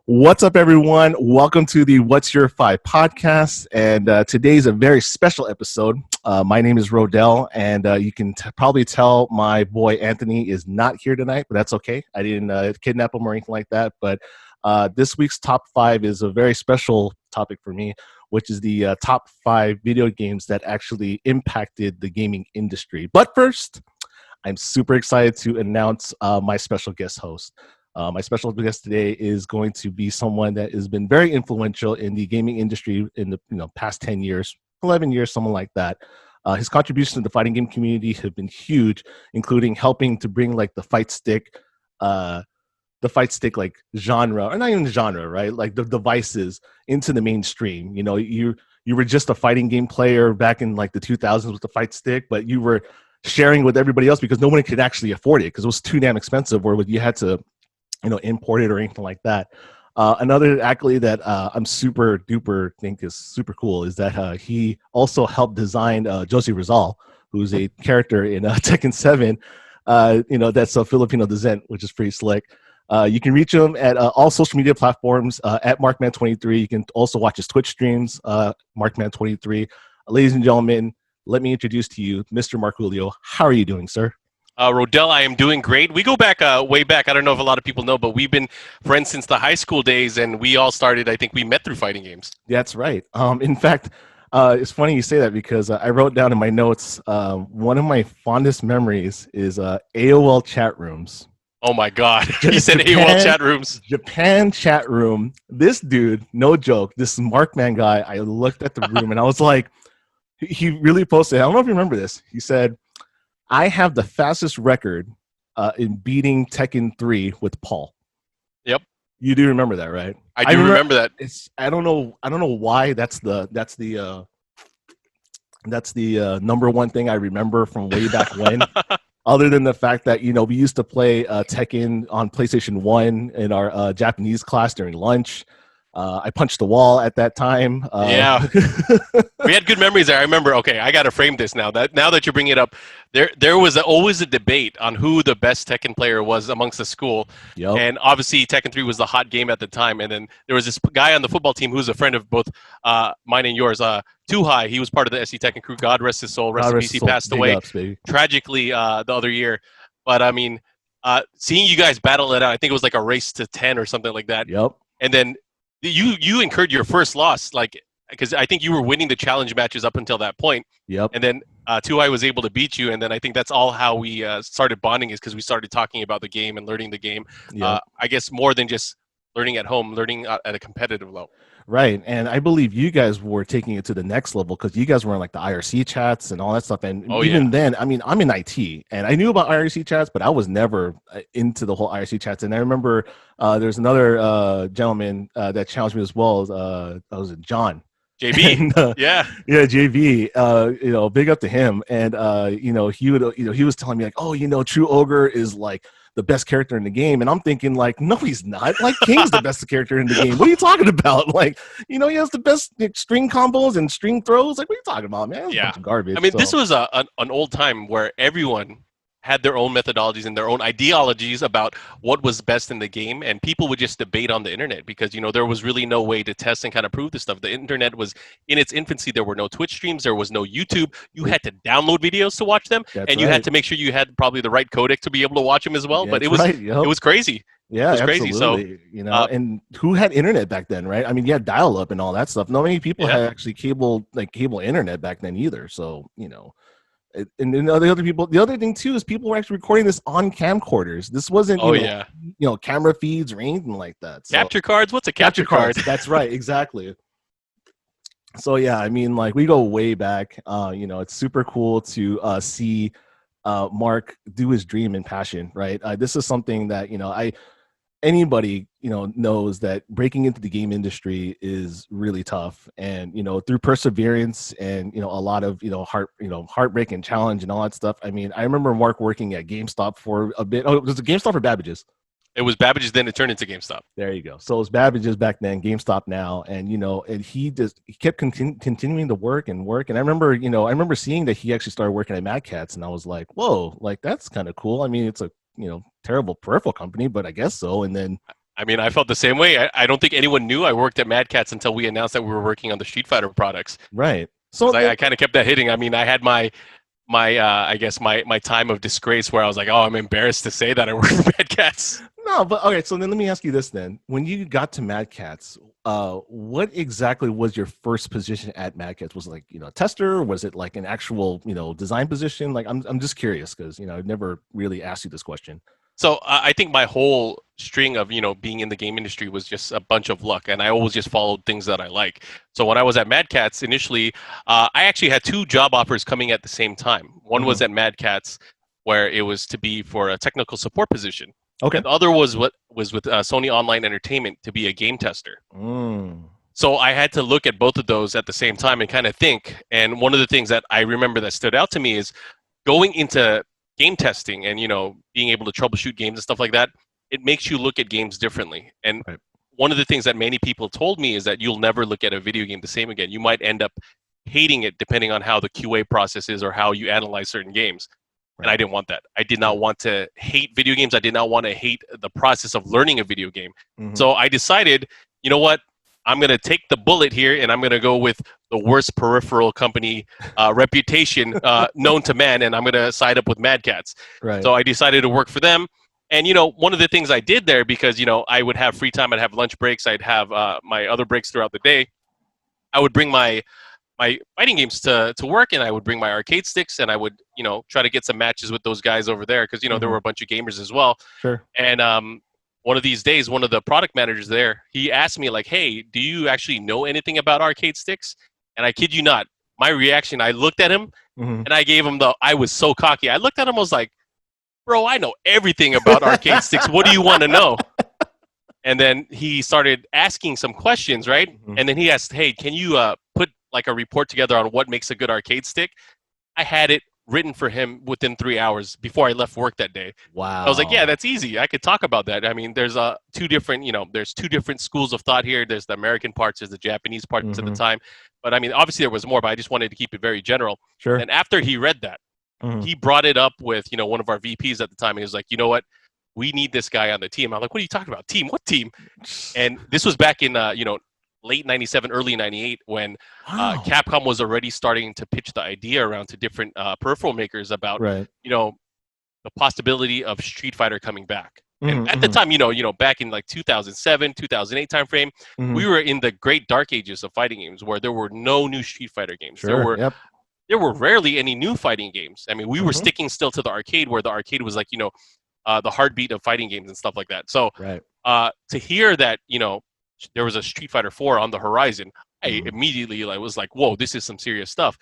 What's up, everyone? Welcome to the What's Your Five podcast. And today's a very special episode. My name is Rodel, and you can probably tell my boy Anthony is not here tonight, but that's okay. I didn't kidnap him or anything like that. But this week's top five is a very special topic for me, which is the top five video games that actually impacted the gaming industry. But first, I'm super excited to announce my special guest host. My special guest today is going to be someone that has been very influential in the gaming industry in the past 10 years, 11 years, something like that. His contributions to the fighting game community have been huge, including helping to bring like the fight stick like genre, or not even genre, right? Like the devices into the mainstream. You know, you were just a fighting game player back in like the 2000s with the fight stick, but you were sharing with everybody else because no one could actually afford it because it was too damn expensive, or you had to import it or anything like that. Another accolade that I'm super duper think is super cool is that he also helped design Josie Rizal, who's a character in Tekken 7, that's a Filipino descent, which is pretty slick. You can reach him at all social media platforms at Markman23. You can also watch his Twitch streams, Markman23. Ladies and gentlemen, let me introduce to you Mr. Mark Julio. How are you doing, sir? Rodel, I am doing great. We go back way back. I don't know if a lot of people know, but we've been friends since the high school days, and we all started, I think we met through fighting games. That's right. In fact, it's funny you say that because I wrote down in my notes, one of my fondest memories is AOL chat rooms. Oh my God. You said AOL chat rooms. Japan chat room. This dude, no joke, this Markman guy, I looked at the room and I was like, he really posted, I don't know if you remember this. He said, I have the fastest record in beating Tekken 3 with Paul. Yep. You do remember that, right? I do remember that. I don't know why that's the number one thing I remember from way back when. Other than the fact that we used to play Tekken on PlayStation 1 in our Japanese class during lunch. I punched the wall at that time. Yeah, we had good memories there. I remember. Okay, I got to frame this now. Now that you bring it up, there was always a debate on who the best Tekken player was amongst the school. Yep. And obviously Tekken 3 was the hot game at the time. And then there was this guy on the football team who was a friend of both mine and yours. Too High. He was part of the SC Tekken crew. God rest his soul. Rest in peace. He passed away tragically the other year. But I mean, seeing you guys battle it out, I think it was like a race to 10 or something like that. Yep. And then you incurred your first loss, like, because I think you were winning the challenge matches up until that point. Yep. And then Too High was able to beat you, and then I think that's all how we started bonding, is because we started talking about the game and learning the game. Yep. I guess more than just learning at home, learning at a competitive level. Right, and I believe you guys were taking it to the next level because you guys were in like the IRC chats and all that stuff. And then, I mean, I'm in IT, and I knew about IRC chats, but I was never into the whole IRC chats. And I remember there's another gentleman that challenged me as well. That was John. JB, and, yeah, JB. Big up to him. And he was telling me like, oh, True Ogre is like the best character in the game. And I'm thinking like, no, he's not. Like, King's the best character in the game. What are you talking about? Like, he has the best string combos and string throws. Like, what are you talking about, man? That's a bunch of garbage. I mean, this was an old time where everyone had their own methodologies and their own ideologies about what was best in the game, and people would just debate on the internet because there was really no way to test and kind of prove this stuff. The internet was in its infancy. There were no Twitch streams, there was no YouTube. You had to download videos to watch them. And you had to make sure you had probably the right codec to be able to watch them as well. But it was it was crazy. Yeah, it was crazy. Absolutely. So and who had internet back then, right? I mean, you had dial-up and all that stuff. Not many people had actually cable internet back then either. So and then the other thing too is people were actually recording this on camcorders. This wasn't camera feeds or anything like that. So, capture cards? What's a capture card? That's right, exactly. So yeah, I mean, like, we go way back. It's super cool to see Mark do his dream and passion, right? This is something that anybody knows that breaking into the game industry is really tough, and through perseverance and a lot of heartbreak and challenge and all that stuff. I mean, I remember Mark working at GameStop for a bit. Oh, it was a GameStop for Babbage's. It was Babbage's, then it turned into GameStop. There you go. So it was Babbage's back then, GameStop now, and and he kept continuing to work. And I remember seeing that he actually started working at Mad Catz, and I was like, whoa, like that's kind of cool. I mean, it's a terrible peripheral company, but I guess so. And then I mean, I felt the same way. I don't think anyone knew I worked at Mad Catz until we announced that we were working on the Street Fighter products. Right. So I kind of kept that hitting. I mean, I had my I guess my time of disgrace where I was like, oh, I'm embarrassed to say that I work for Mad Catz. No, but okay. So then let me ask you this then: when you got to Mad Catz, what exactly was your first position at Mad Catz? Was it like a tester? Was it like an actual design position? Like I'm just curious because I've never really asked you this question. So I think my whole string of being in the game industry was just a bunch of luck, and I always just followed things that I like. So when I was at Mad Catz initially, I actually had 2 job offers coming at the same time. One was at Mad Catz, where it was to be for a technical support position. Okay. And the other was with Sony Online Entertainment to be a game tester. So I had to look at both of those at the same time and kind of think. And one of the things that I remember that stood out to me is going into game testing and being able to troubleshoot games and stuff like that. It makes you look at games differently. And one of the things that many people told me is that you'll never look at a video game the same again. You might end up hating it depending on how the QA process is or how you analyze certain games. And I didn't want that. I did not want to hate video games. I did not want to hate the process of learning a video game. So I decided, you know what? I'm going to take the bullet here, and I'm going to go with the worst peripheral company reputation known to man, and I'm going to side up with Mad Catz. Right. So I decided to work for them. And, one of the things I did there, because, I would have free time, I'd have lunch breaks, I'd have my other breaks throughout the day, I would bring my fighting games to work, and I would bring my arcade sticks, and I would, try to get some matches with those guys over there, because, there were a bunch of gamers as well. Sure. And one of these days, one of the product managers there, he asked me like, hey, do you actually know anything about arcade sticks? And I kid you not, my reaction, I looked at him and I gave him I was so cocky. I looked at him, I was like, bro, I know everything about arcade sticks. What do you want to know? And then he started asking some questions, right? And then he asked, hey, can you put like a report together on what makes a good arcade stick? I had it written for him within 3 hours before I left work that day. Wow. I was like, yeah, that's easy. I could talk about that. I mean, there's two different schools of thought here. There's the American parts, there's the Japanese parts at the time. But I mean, obviously there was more, but I just wanted to keep it very general. Sure. And after he read that, he brought it up with, one of our VPs at the time. And he was like, you know what? We need this guy on the team. I'm like, what are you talking about? Team? What team? And this was back in, late 97, early 98, when Capcom was already starting to pitch the idea around to different peripheral makers about, the possibility of Street Fighter coming back. And at the time, back in like 2007, 2008 timeframe, we were in the great dark ages of fighting games where there were no new Street Fighter games. Sure. There were rarely any new fighting games. I mean, we were sticking still to the arcade, where the arcade was like, the heartbeat of fighting games and stuff like that. So to hear that, there was a Street Fighter 4 on the horizon, I immediately was like, whoa, this is some serious stuff.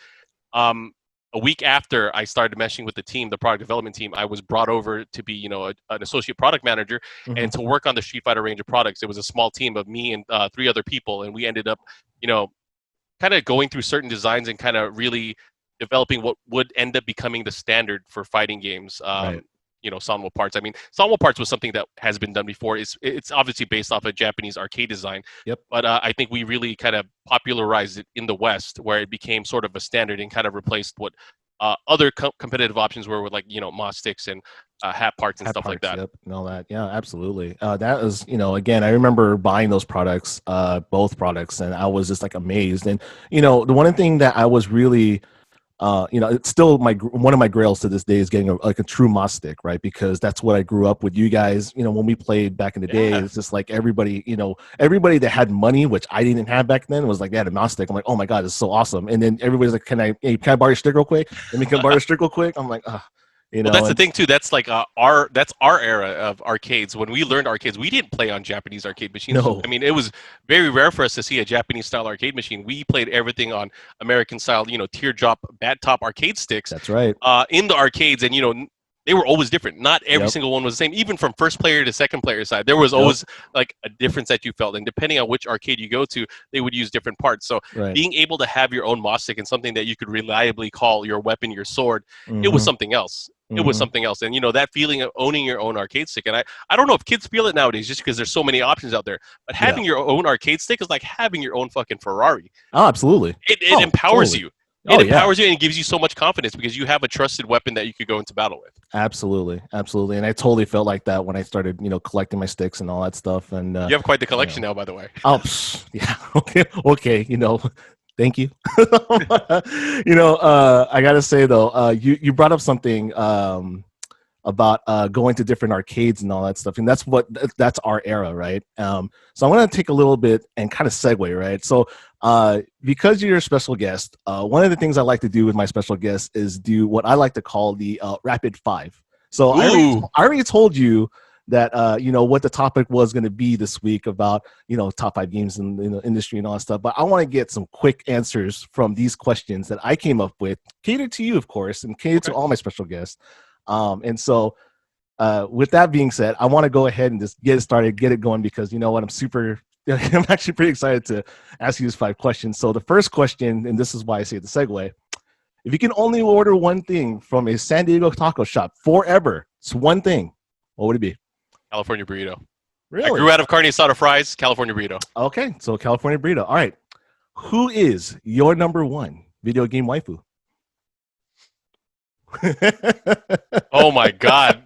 A week after I started meshing with the team, the product development team, I was brought over to be, an associate product manager and to work on the Street Fighter range of products. It was a small team of me and 3 other people, and we ended up, kind of going through certain designs and kind of really developing what would end up becoming the standard for fighting games. Sanwa Parts. I mean, Sanwa Parts was something that has been done before. It's obviously based off a Japanese arcade design. But I think we really kind of popularized it in the West, where it became sort of a standard and kind of replaced what other competitive options were with, like, Moss sticks and hat parts and stuff like that. And all that. Yeah, absolutely. That was, again, I remember buying those products, both products, and I was just like amazed. And, the one thing that I was really it's still one of my grails to this day is getting a true Moss stick, right? Because that's what I grew up with you guys. When we played back in the day, it's just like everybody that had money, which I didn't have back then, was like, they had a Moss stick. I'm like, oh my god, it's so awesome. And then everybody's like, can I borrow your stick real quick? Let me borrow your stick real quick. I'm like, well, that's the thing too. That's like our era of arcades. When we learned arcades, we didn't play on Japanese arcade machines. No. I mean, it was very rare for us to see a Japanese style arcade machine. We played everything on American style, teardrop bat top arcade sticks. That's right. In the arcades, and they were always different. Not every Yep. single one was the same. Even from first player to second player side, there was always like a difference that you felt. And depending on which arcade you go to, they would use different parts. So Right. being able to have your own moss stick and something that you could reliably call your weapon, your sword, it was Mhm. something else. It was something else. And, you know, that feeling of owning your own arcade stick. And I don't know if kids feel it nowadays just because there's so many options out there. But Yeah. having your own arcade stick is like having your own fucking Ferrari. Oh, absolutely. It empowers totally. you. Oh, It yeah. empowers you and gives you so much confidence because you have a trusted weapon that you could go into battle with. Absolutely, absolutely, and I totally felt like that when I started, you know, collecting my sticks and all that stuff. And You have quite the collection now, by the way. oh, yeah, okay, you know, thank you. You know, I gotta say though, you brought up something about going to different arcades and all that stuff, and that's our era, right? So I want to take a little bit and kind of segue, right? So because you're a special guest, one of the things I like to do with my special guests is do what I like to call the rapid five. So I already told you that you know what the topic was going to be this week about, you know, top 5 games in the industry and all that stuff, but I want to get some quick answers from these questions that I came up with, catered to you, of course, and catered to all my special guests. And so with that being said, I want to go ahead and just get it started, get it going, because you know what, I'm actually pretty excited to ask you these 5 questions. So the first question, and this is why I say the segue, if you can only order one thing from a San Diego taco shop forever, it's one thing, what would it be? California burrito. Really? I grew out of carne asada fries, California burrito. Okay, so California burrito. All right. Who is your number 1 video game waifu? Oh my God.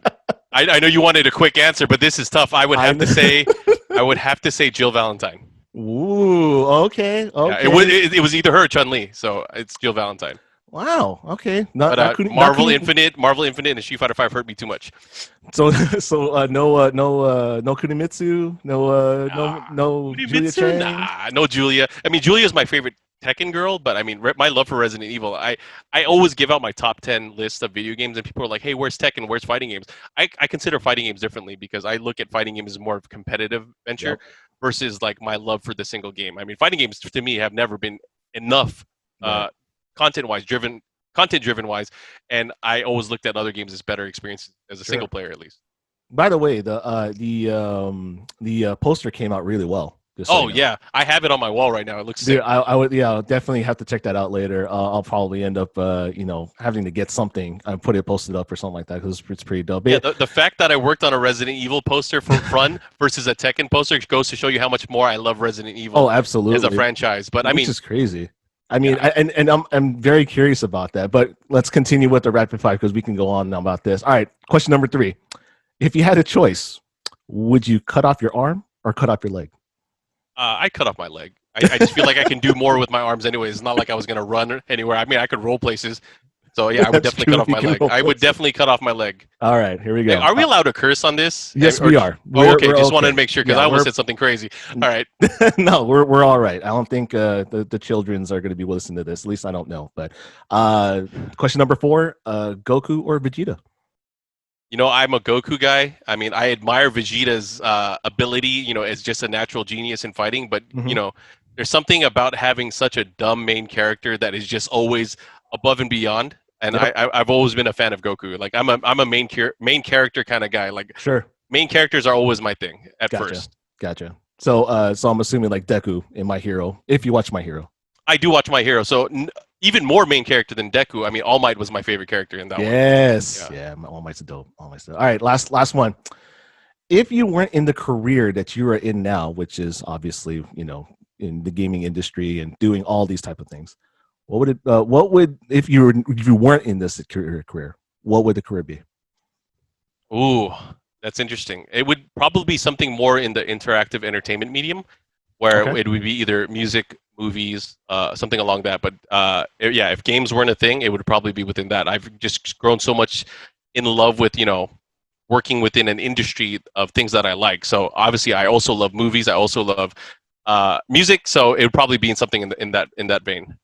I know you wanted a quick answer, but this is tough. I would have to say Jill Valentine. Ooh, okay. Yeah, it was either her or Chun-Li, so it's Jill Valentine. Wow. Okay. Marvel Infinite, and Street Fighter 5 hurt me too much. So no Kunimitsu, no Julia Chang. Nah, no Julia. I mean, Julia's my favorite Tekken girl, but I mean, my love for Resident Evil. I always give out my top 10 list of video games, and people are like, "Hey, where's Tekken? Where's fighting games?" I consider fighting games differently because I look at fighting games as more of a competitive venture versus like my love for the single game. I mean, fighting games to me have never been enough content driven wise, and I always looked at other games as better experiences as a single player at least. By the way, the poster came out really well. Oh yeah, I have it on my wall right now. It looks sick. Dude, I'll definitely have to check that out later. I'll probably end up you know, having to get something and put it posted up or something like that because it's pretty dope. Yeah, the fact that I worked on a Resident Evil poster for fun versus a Tekken poster goes to show you how much more I love Resident Evil. Oh, absolutely, as a franchise. But I mean, which is crazy. I mean, I'm very curious about that. But let's continue with the rapid fire because we can go on about this. All right, question number 3: if you had a choice, would you cut off your arm or cut off your leg? I cut off my leg. I just feel like I can do more with my arms anyways. It's not like I was going to run anywhere. I mean, I could roll places. So, yeah, I would definitely cut off my leg. I would definitely cut off my leg. All right, here we go. Are we allowed to curse on this? Yes, we are. Okay, just wanted to make sure because I almost said something crazy. All right. No, we're all right. I don't think the children's are going to be listening to this. At least I don't know. But question number 4, Goku or Vegeta? You know, I'm a Goku guy. I mean, I admire Vegeta's ability, you know, as just a natural genius in fighting. But, you know, there's something about having such a dumb main character that is just always above and beyond. And I've always been a fan of Goku. Like, I'm a main character kind of guy. Like, main characters are always my thing at first. Gotcha. So I'm assuming like Deku in My Hero, if you watch My Hero. I do watch My Hero. So even more main character than Deku. I mean, All Might was my favorite character in that one. Yes. Yeah, All Might's dope. All right, last one. If you weren't in the career that you are in now, which is obviously, you know, in the gaming industry and doing all these type of things, what would if you weren't in this career, what would the career be? Ooh, that's interesting. It would probably be something more in the interactive entertainment medium, where it would be either music, movies, something along that. But yeah, if games weren't a thing, it would probably be within that. I've just grown so much in love with, you know, working within an industry of things that I like. So obviously, I also love movies. I also love music. So it would probably be in something in that vein.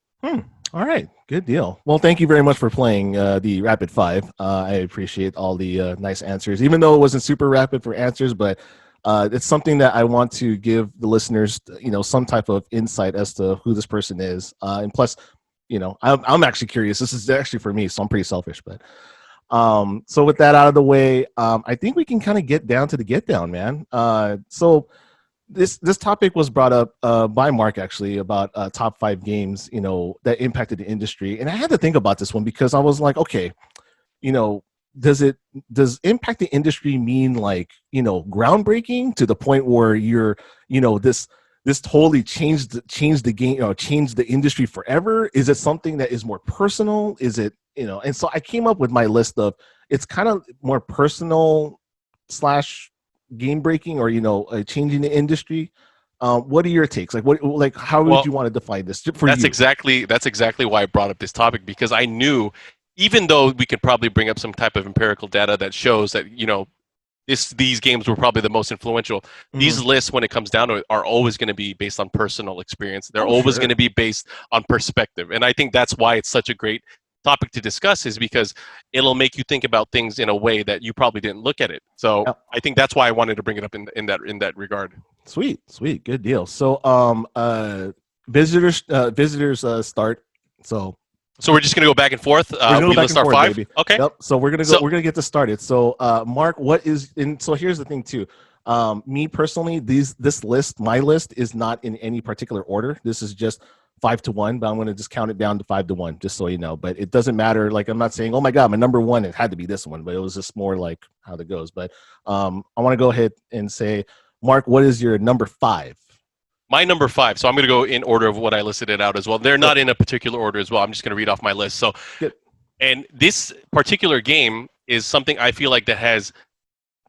All right, good deal. Well, thank you very much for playing the Rapid Five. I appreciate all the nice answers, even though it wasn't super rapid for answers, but it's something that I want to give the listeners, you know, some type of insight as to who this person is. And plus, you know, I'm actually curious. This is actually for me, so I'm pretty selfish. But So with that out of the way, I think we can kind of get down to the get down, man. So this topic was brought up by Mark actually about top 5 games, that impacted the industry, and I had to think about this one because I was like, okay, you know, does impact the industry mean like, groundbreaking to the point where you're, this totally changed the game, changed the industry forever? Is it something that is more personal? Is it, and so I came up with my list of, it's kind of more personal slash game breaking, or changing the industry. What are your takes? Like how would Well, you want to define this for that's you? exactly why I brought up this topic, because I knew, even though we could probably bring up some type of empirical data that shows that these games were probably the most influential. Mhm. These lists, when it comes down to it, are always going to be based on personal experience. They're Oh, always going sure. to be based on perspective, and I think that's why it's such a great topic to discuss, is because it'll make you think about things in a way that you probably didn't look at it. So Yeah. I think that's why I wanted to bring it up in that regard. Sweet, good deal. So, visitors start. So So we're just going to go back and forth. we're gonna go We back list and our forth, five. baby. Okay. Yep. So we're gonna go. So We're gonna get this started. So, Mark, and so here's the thing too. Me personally, this list, my list, is not in any particular order. This is just 5 to 1, but I'm gonna just count it down to 5 to 1, just so you know. But it doesn't matter. Like, I'm not saying, oh my god, my number one, it had to be this one, but it was just more like how that goes. But I want to go ahead and say, Mark, what is your number 5? my number 5. So I'm going to go in order of what I listed it out as well. They're Good. not in a particular order as well. I'm just going to read off my list. So, Good. and this particular game is something I feel like that has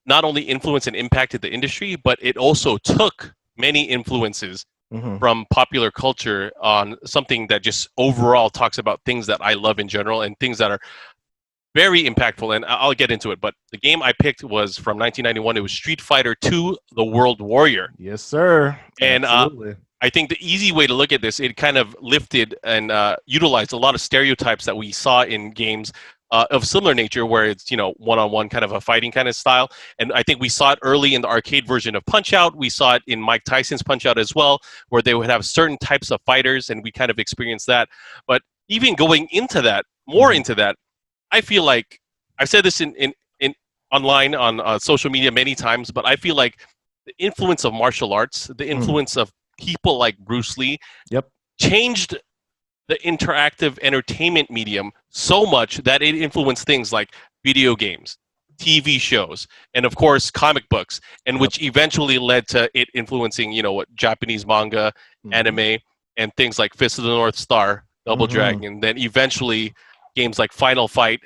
not only influenced and impacted the industry, but it also took many influences Mm-hmm. from popular culture on something that just overall talks about things that I love in general and things that are very impactful. And I'll get into it. But the game I picked was from 1991. It was Street Fighter 2: The World Warrior. Yes, sir. And Absolutely. I think the easy way to look at this, it kind of lifted and utilized a lot of stereotypes that we saw in games of similar nature, where it's one-on-one kind of a fighting kind of style. And I think we saw it early in the arcade version of Punch Out. We saw it in Mike Tyson's Punch Out as well, where they would have certain types of fighters, and we kind of experienced that. But even going into that, more Mhm. into that, I feel like I've said this in online on social media many times, but I feel like the influence of martial arts, the Mhm. influence of people like Bruce Lee, Yep. changed the interactive entertainment medium so much that it influenced things like video games, TV shows, and of course comic books, and Yep. which eventually led to it influencing, what Japanese manga, Mhm. anime, and things like Fist of the North Star, Double Mhm. Dragon, and then eventually games like Final Fight,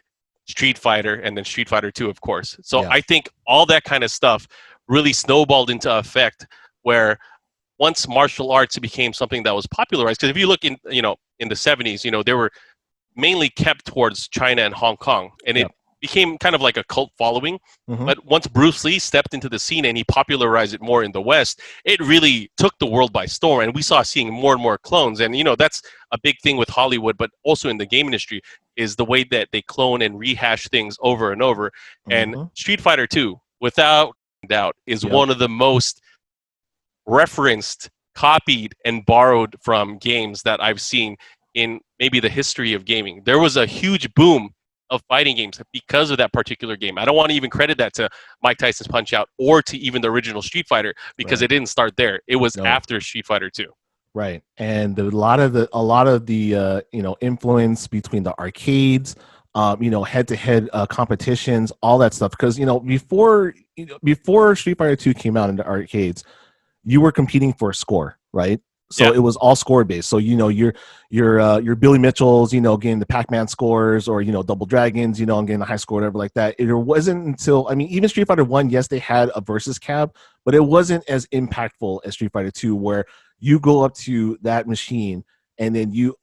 Street Fighter, and then Street Fighter 2, of course. So Yeah. I think all that kind of stuff really snowballed into effect, where once martial arts became something that was popularized, because if you look in the 70s, they were mainly kept towards China and Hong Kong, and it Yep. became kind of like a cult following. Mhm. But once Bruce Lee stepped into the scene and he popularized it more in the West, it really took the world by storm, and we saw seeing more and more clones. And that's a big thing with Hollywood, but also in the game industry, is the way that they clone and rehash things over and over. And Mhm. Street Fighter 2, without doubt, is Yep. one of the most referenced, copied, and borrowed from games that I've seen in maybe the history of gaming. There was a huge boom of fighting games because of that particular game. I don't want to even credit that to Mike Tyson's Punch Out or to even the original Street Fighter, because Right. it didn't start there. It was No. after Street Fighter 2. Right. And a lot of the influence between the arcades, head-to-head competitions, all that stuff. Because before Street Fighter 2 came out in the arcades, you were competing for a score, right? So Yeah, it was all score based. So your Billy Mitchells, getting the Pac-Man scores, or Double Dragons, and getting the high score, whatever like that. It wasn't until, I mean, even Street Fighter 1, yes, they had a versus cab, but it wasn't as impactful as Street Fighter 2, where you go up to that machine, and then you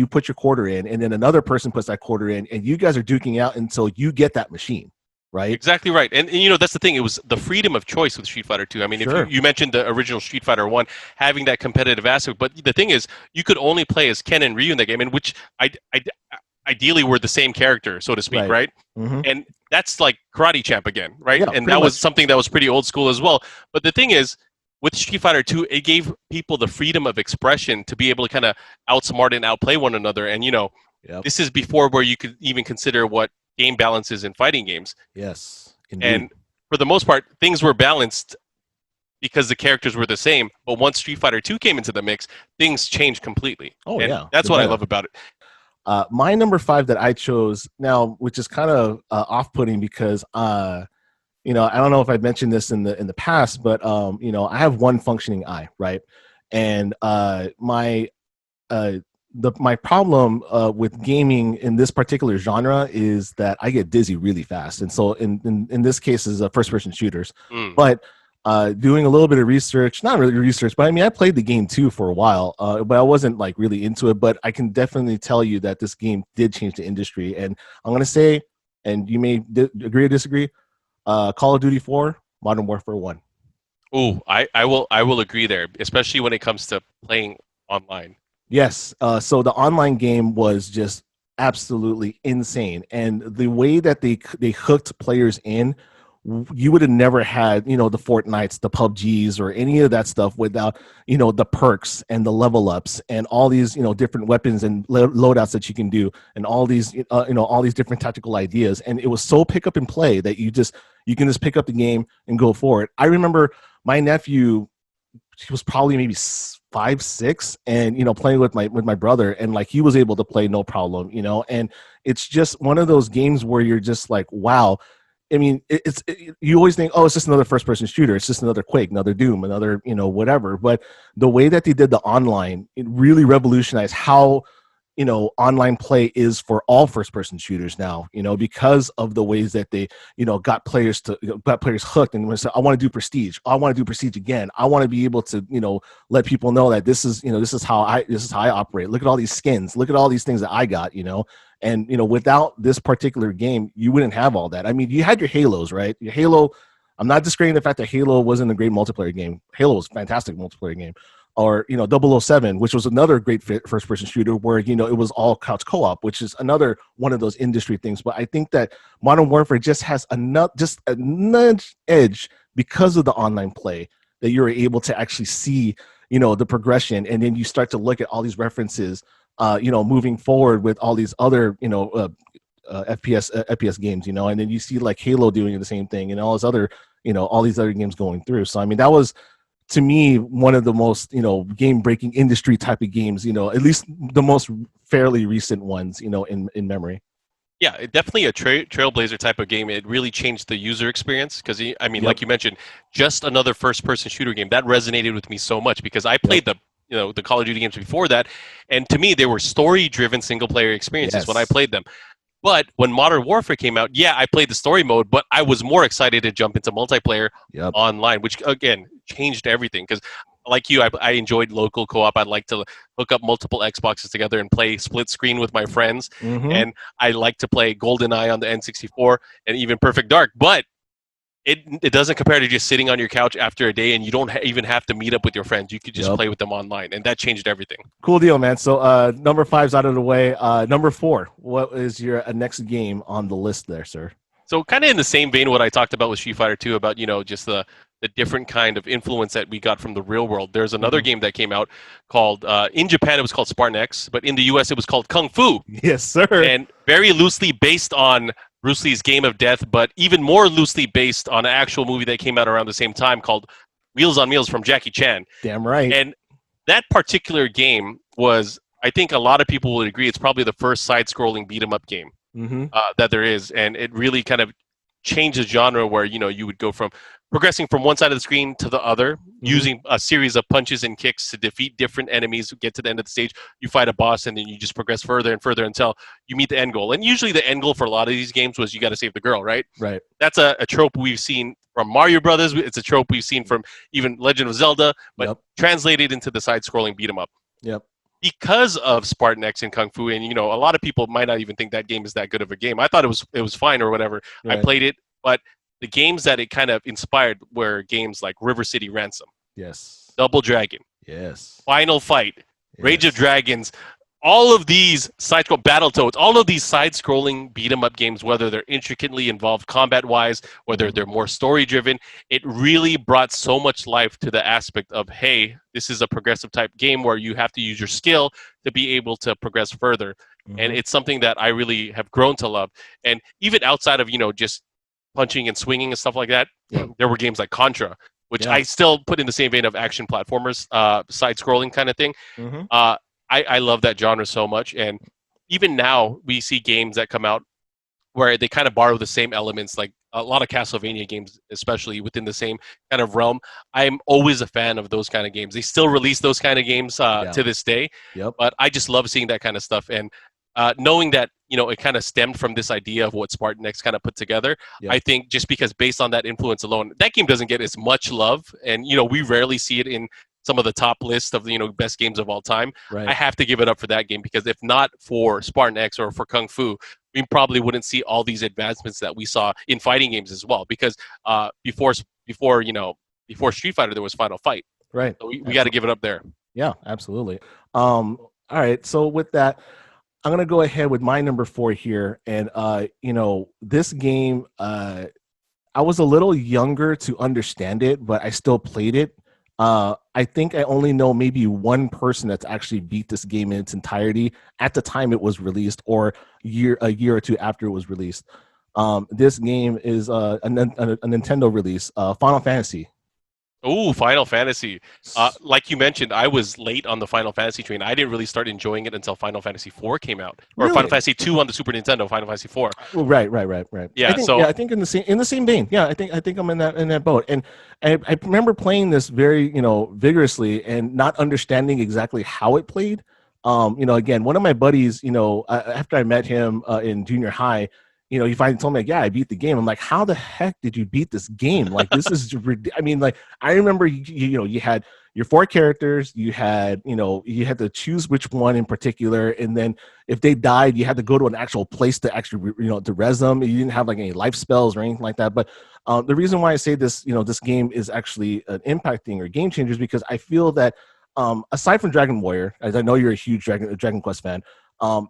put your quarter in, and then another person puts that quarter in, and you guys are duking out until you get that machine, right? exactly right. And that's the thing. It was the freedom of choice with Street Fighter 2. I mean, if you, Sure. you mentioned the original Street Fighter 1 having that competitive aspect, but the thing is, you could only play as Ken and Ryu in that game, in which ideally were the same character, so to speak, Right. right? Mm-hmm. And that's like Karate Champ again, right? Yeah, And pretty that was much. something that was pretty old school as well. But the thing is, with Street Fighter 2, it gave people the freedom of expression to be able to kind of outsmart and outplay one another. And Yep. this is before where you could even consider what game balances in fighting games. Yes, indeed. And for the most part, things were balanced because the characters were the same. But once Street Fighter 2 came into the mix, things changed completely. Oh And yeah, that's the what I better. love about it. My number 5 that I chose now, which is kind of off-putting because you know, I don't know if I've mentioned this in the past, but you know, I have one functioning eye, right? And uh, my problem with gaming in this particular genre is that I get dizzy really fast, and so in this case is first person shooters. Mm. But doing a little bit of research, not really research, but I mean I played the game too for a while, but I wasn't like really into it. But I can definitely tell you that this game did change the industry, and I'm gonna say, and you may agree or disagree, Call of Duty 4, Modern Warfare 1. Ooh, I will agree there, especially when it comes to playing online. Yes. So the online game was just absolutely insane, and the way that they hooked players in, you would have never had, you know, the Fortnites, the PUBGs, or any of that stuff without, you know, the perks and the level ups and all these, you know, different weapons and loadouts that you can do, and all these, you know, all these different tactical ideas. And it was so pick up and play that you can just pick up the game and go for it. I remember my nephew, he was probably maybe 5, 6, and you know, playing with my brother, and like he was able to play no problem, you know. And it's just one of those games where you're just like, wow. I mean, you always think, oh, it's just another first person shooter, it's just another Quake, another Doom, another, you know, whatever. But the way that they did the online, it really revolutionized how, you know, online play is for all first person shooters now, you know, because of the ways that they, you know, got players hooked, and was, I want to do prestige, I want to do prestige again, I want to be able to, you know, let people know that this is, you know, this is how I operate, look at all these skins, look at all these things that I got, you know. And you know, without this particular game, you wouldn't have all that. I mean, you had your Halos, right? Your Halo, I'm not discrediting the fact that Halo wasn't a great multiplayer game. Halo was a fantastic multiplayer game. Or, you know, 007, which was another great first person shooter where, you know, it was all couch co-op, which is another one of those industry things. But I think that Modern Warfare just has a nudge edge because of the online play, that you're able to actually see, you know, the progression, and then you start to look at all these references, you know, moving forward with all these other, you know, FPS games, you know, and then you see like Halo doing the same thing, and all this other, you know, all these other games going through. So I mean, that was, to me, one of the most, you know, game breaking industry type of games, you know, at least the most fairly recent ones, you know, in memory. Yeah, definitely a trailblazer type of game. It really changed the user experience because, I mean, Yep. like you mentioned, just another first-person shooter game that resonated with me so much because I played the Call of Duty games before that, and to me they were story-driven single-player experiences when I Yes. played them. But when Modern Warfare came out, yeah, I played the story mode, but I was more excited to jump into multiplayer Yep. online, which again changed everything. Because, like you, I enjoyed local co-op. I'd like to hook up multiple Xboxes together and play split screen with my friends. Mm-hmm. And I like to play GoldenEye on the N64 and even Perfect Dark. But it doesn't compare to just sitting on your couch after a day, and you don't even have to meet up with your friends. You could just play with them online, and that changed everything. Cool deal, man. So number 5's out of the way. Number 4, what is your next game on the list there, sir? So kind of in the same vein what I talked about with Street Fighter 2 about, you know, just the different kind of influence that we got from the real world. There's another game that came out called, in Japan it was called Spartan X, but in the US it was called Kung Fu. Yes, sir. And very loosely based on Bruce Lee's Game of Death, but even more loosely based on an actual movie that came out around the same time called Wheels on Meals from Jackie Chan. Damn right. And that particular game was, I think a lot of people would agree, it's probably the first side-scrolling beat-em-up game that there is, and it really kind of changed the genre where, you know, you would go from progressing from one side of the screen to the other, using a series of punches and kicks to defeat different enemies, get to the end of the stage, you fight a boss, and then you just progress further and further until you meet the end goal. And usually the end goal for a lot of these games was you got to save the girl, right? Right. That's a trope we've seen from Mario Brothers. It's a trope we've seen from even Legend of Zelda, but translated into the side-scrolling beat-em-up. Yep. Because of Spartan X and Kung Fu, and you know, a lot of people might not even think that game is that good of a game. I thought it was fine or whatever. Right. I played it, but the games that it kind of inspired were games like River City Ransom, Yes. Double Dragon, Yes. Final Fight, Rage of Yes. Dragons. All of these side-scroll Battletoads, all of these side-scrolling beat-em-up games, whether they're intricately involved combat-wise, whether they're more story-driven, it really brought so much life to the aspect of, hey, this is a progressive type game where you have to use your skill to be able to progress further. and Mhm. it's something that I really have grown to love. And even outside of just punching and swinging and stuff like that, Yep. there were games like Contra, which Yeah. I still put in the same vein of action platformers, side-scrolling kind of thing. Mhm. Uh, I love that genre so much, and even now we see games that come out where they kind of borrow the same elements, like a lot of Castlevania games, especially within the same kind of realm. I'm always a fan of those kind of games. They still release those kind of games Yeah. to this day, Yep. but I just love seeing that kind of stuff. And knowing that it kind of stemmed from this idea of what Spartan X kind of put together, Yep. I think just because based on that influence alone, that game doesn't get as much love, and we rarely see it in some of the top lists of best games of all time. I Right. have to give it up for that game because if not for Spartan X or for Kung Fu, we probably wouldn't see all these advancements that we saw in fighting games as well. Because before before Street Fighter, there was Final Fight. Right. So we got to Absolutely. give it up there. Yeah. Absolutely. All right. So with that, I'm gonna go ahead with my number 4 here, and this game. I was a little younger to understand it, but I still played it. I think I only know maybe one person that's actually beat this game in its entirety at the time it was released, or a year or two after it was released. This game is a Nintendo release, Final Fantasy. Oh, Final Fantasy. Like you mentioned, I was late on the Final Fantasy train. I didn't really start enjoying it until Final Fantasy IV came out, or Final Really? Fantasy II on the Super Nintendo. Final Fantasy IV. Well, right. I Yeah. think So I think in the same vein. Yeah, I think I'm in that boat. And I remember playing this very vigorously and not understanding exactly how it played. Again, one of my buddies, after I met him in junior high, he finally told me like, yeah, I beat the game. I'm like, how the heck did you beat this game? Like, this is, I mean, like, I remember you had your 4 characters, you had to choose which one in particular, and then if they died, you had to go to an actual place to actually, to res them. You didn't have like any life spells or anything like that. But the reason why I say this, this game is actually an impacting or game changer is because I feel that aside from Dragon Warrior, as I know you're a huge Dragon Quest fan,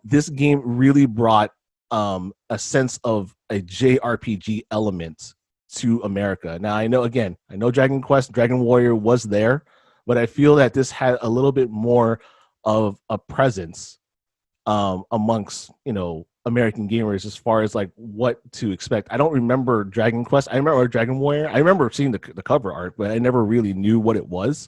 this game really brought a sense of a JRPG element to America. Now I know Dragon Quest, Dragon Warrior was there, but I feel that this had a little bit more of a presence amongst American gamers as far as like what to expect. I don't remember Dragon Quest. I remember Dragon Warrior. I remember seeing the cover art, but I never really knew what it was.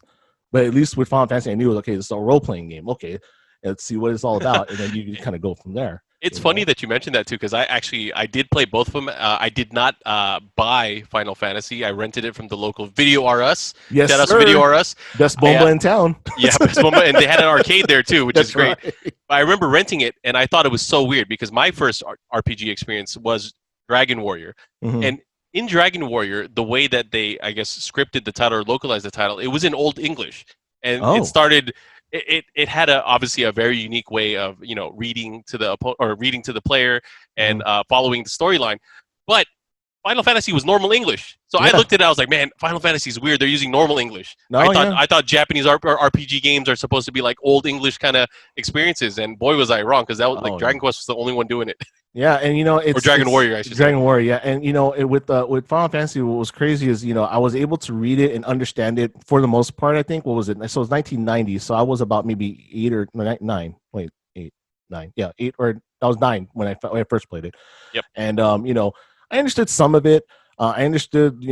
But at least with Final Fantasy, I knew it was okay. This is a role playing game. Okay, let's see what it's all about, and then you can kind of go from there. it's funny that you mentioned that too, because I did play both of them. I did not buy Final Fantasy. I rented it from the local Video R Us. Yes, Shout out to sir. Video R Us. Best bomba in town. Yeah, best moment, and they had an arcade there too, which is That's great. right. I remember renting it, and I thought it was so weird because my first RPG experience was Dragon Warrior, Mhm. and in Dragon Warrior, the way that they, I guess, scripted the title or localized the title, it was in Old English, and it Oh. started. It had obviously a very unique way of reading to the reading to the player and Mhm. following the storyline, but Final Fantasy was normal English. So I Yeah. looked at it, I was like, man, Final Fantasy is weird. They're using normal English. No, yeah. I thought Japanese RPG games are supposed to be like old English kind of experiences, and boy was I wrong, because that was like Oh, Dragon Quest was the only one doing it. yeah, and Or it's Dragon Warrior, I should say. Dragon Warrior, yeah, and with Final Fantasy, what was crazy is I was able to read it and understand it for the most part. I think what was it? So it was 1990, so I was about maybe 8 or 9. Wait, 8, 9, yeah, 8 or I was 9 when I first played it, Yep. and I understood some of it. I understood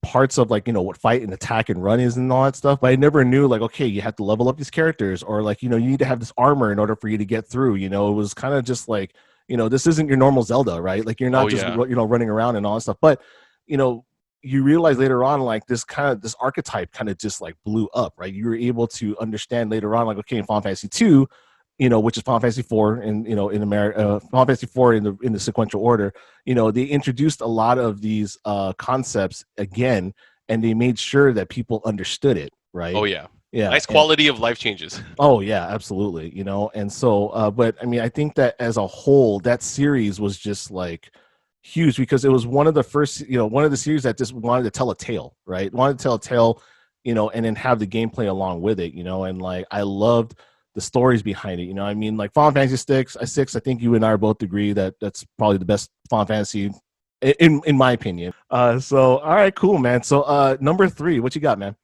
parts of like what fight and attack and run is and all that stuff, but I never knew like, okay, you have to level up these characters, or like you need to have this armor in order for you to get through. It was kind of just like this isn't your normal Zelda, right? Like you're not Oh, just yeah. running around and all that stuff, but you realize later on like this archetype kind of just like blew up, right? You were able to understand later on like, okay, in Final Fantasy 2, which is Final Fantasy 4 in in America, Final Fantasy 4 in the sequential order. They introduced a lot of these concepts again, and they made sure that people understood it, right? Oh, yeah. Yeah. Nice quality of life changes. Oh yeah, absolutely. And so, but I mean, I think that as a whole, that series was just like huge because it was one of the first, one of the series that just wanted to tell a tale, right? Wanted to tell a tale, and then have the gameplay along with it, and like I loved the stories behind it. I mean, like Final Fantasy 6, I think you and I are both agree that that's probably the best Final Fantasy in my opinion. So all right, cool, man. So number 3, what you got, man?